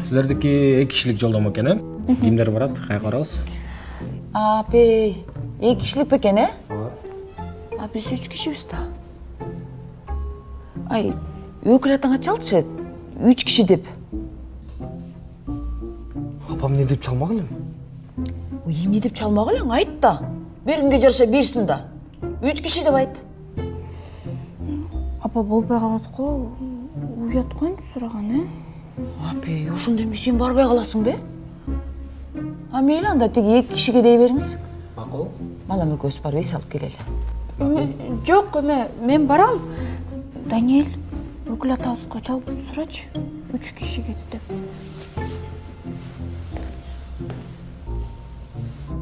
Сіздердікі 2 кишилик жолдомо экен, э? Кимдер барат? Кайга барабыз? Апей, 2 кишилик бекен, э? Ооба. А биз 3 кишибиз да. Ай, өкүл атаңа чалчы. 3 киши деп. Апам не деп чалмаган эми? Эмне деп чалмак элең, айт да. Бергенге жараша берсин да. 3 киши деп айт. Апа болбай калат го. Уят коюнчу сураган, э? Апей, ошондо эми сен барбай каласың бе? А мейли анда тиги 2 кишиге дей бериңиз. Макул. Балам экөөбүз барып эс алып келели. Жок, мен барам. Даниэль, өкүл атабызга жалпы сурачы. 3 киши кетти.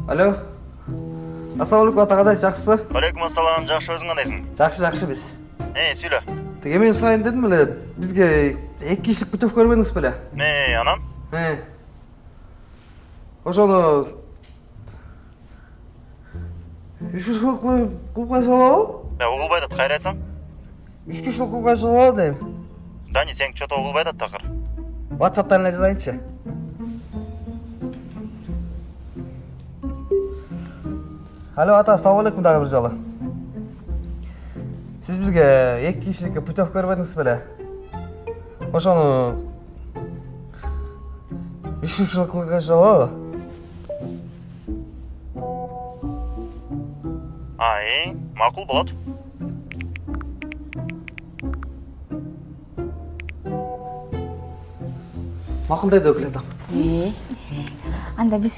Алло. Ассалаумалейкум, ата кадайсыз, жакшысызбы? Алейкум ассалам, жакшы, өзүң кандайсың? Жакшы биз. Сүйлө. Теге мен сурайын дедим эле, бизге 2 кишилик путевка бербедиңиз беле? Анам? Ошону 3 кишилик кылып кайсы болобу? Угулбай атат, кайра айтсам? 3 кишилик кылып кайсы болобу дейм. Дани, сен чото угулбай атат такыр. WhatsApp'tan эле жазайынчы. Алло, ата, assalomu alaykum дагы бир жолу. Siz bizga 2 kişilikka putevka berбедиңиз беле? Ошону 3 kişilik кылып кайсы болобу? Макул болот. Макул деди өкүл атам. Анда биз